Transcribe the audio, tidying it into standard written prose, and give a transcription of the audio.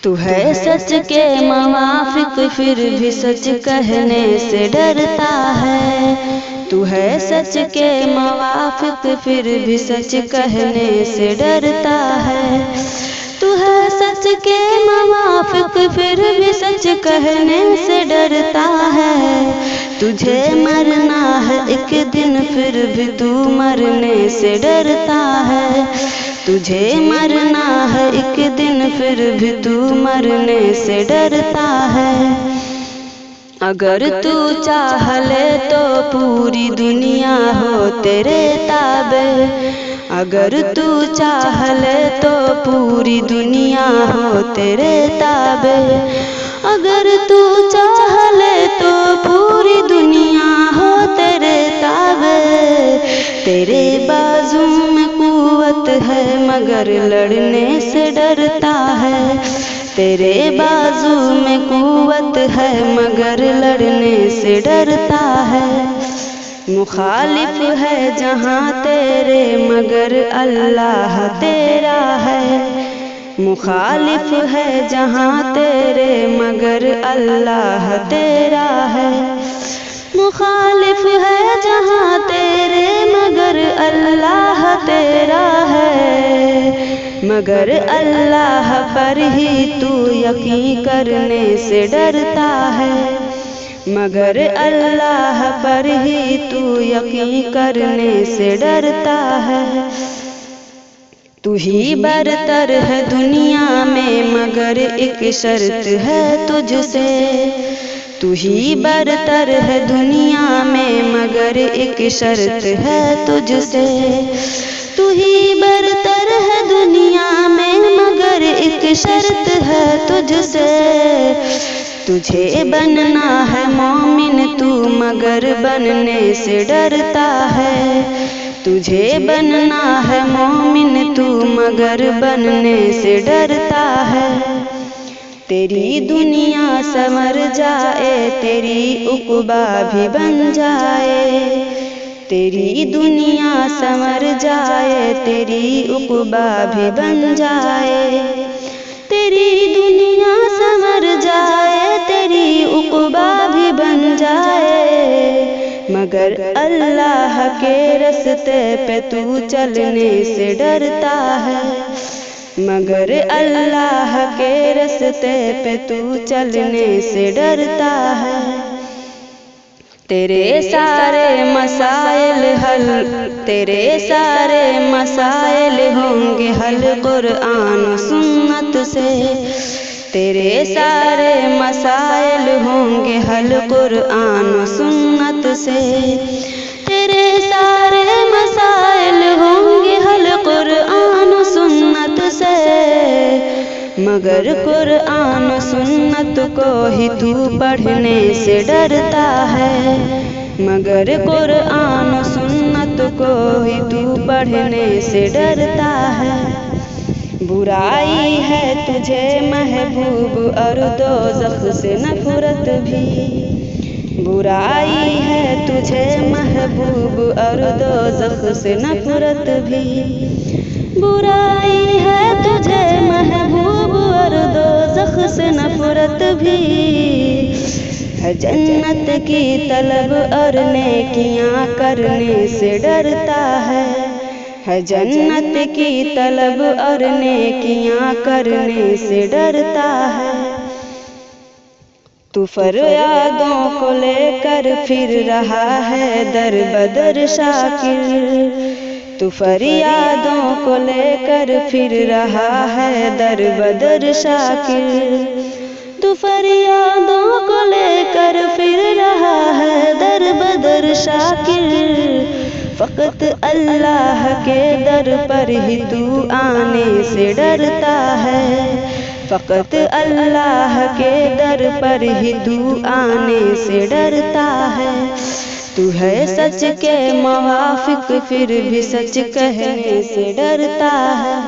तू है सच के मुवाफिक फिर भी सच कहने से डरता है। तू है सच के मुवाफिक फिर भी सच कहने से डरता है। तू है सच के मुवाफिक फिर भी सच कहने से डरता है। तुझे मरना है एक दिन फिर भी तू मरने से डरता है। तुझे मरना है एक दिन फिर भी तू मरने से डरता है। अगर तू चाह ले तो पूरी दुनिया हो तेरे ताबे। अगर तू चाह ले तो पूरी दुनिया हो तेरे ताबे। अगर तू चाह ले तो पूरी दुनिया हो तेरे ताबे। तेरे बाजू में कुव्वत है मगर लड़ने से डरता है। तेरे बाजू में कुव्वत है मगर लड़ने से डरता है। मुखालिफ है जहाँ तेरे मगर अल्लाह तेरा है। मुखालिफ है जहाँ तेरे मगर अल्लाह तेरा है। मुखालिफ है जहाँ तेरे मगर अल्लाह तेरा है। मगर अल्लाह पर ही तू यकीन करने से डरता है। मगर अल्लाह पर ही तू यकीन करने से डरता है। तू ही बरतर है दुनिया में मगर एक शर्त है तुझसे। तू ही बरतर है दुनिया में मगर एक शर्त है तुझसे। तू ही बरतर है दुनिया में मगर एक शर्त है तुझसे। तुझे बनना है मोमिन तू मगर बनने से डरता है। तुझे बनना है मोमिन तू मगर बनने से डरता है। तेरी दुनिया संवर जाए तेरी उक़बा भी बन जाए। तेरी दुनिया संवर जाए तेरी उक़बा भी बन जाए। तेरी दुनिया संवर जाए तेरी उक़बा भी बन जाए। मगर अल्लाह के रस्ते पे तू चलने से डरता है। मगर अल्लाह के रस्ते पे तू चलने से डरता है। तेरे सारे मसाइल हल तेरे सारे मसाइल होंगे हल कुरान सुन्नत से। तेरे सारे मसाइल होंगे हल कुरान सुन्नत से। तेरे सारे मसाइल होंगे हल कुरान सुन्नत से। मगर कुरान सुन्नत को ही तू पढ़ने से डरता है। मगर कुरान सुन्नत को ही तू पढ़ने से डरता है। बुराई है तुझे महबूब और दोज़ख से नफरत भी। बुराई है तुझे महबूब और दोज़ख से नफरत भी। बुराई है तुझे महबूब और दोज़ख से नफरत भी। है जन्नत की तलब और नेकियां करने से डरता है। है जन्नत की तलब और नेकियां करने से डरता है। तू फरियादों को लेकर फिर रहा है दर बदर शाकिर। तू फरियादों को लेकर फिर रहा है दर बदर शाकिर। तू फरियादों को लेकर फिर रहा है दर बदर शाकिर। फ़क़त अल्लाह के दर पर ही तू आने से डरता है। फ़क़त अल्लाह के दर पर ही तू आने से डरता है। तू है सच के मुवाफिक फिर भी सच कहने से डरता है।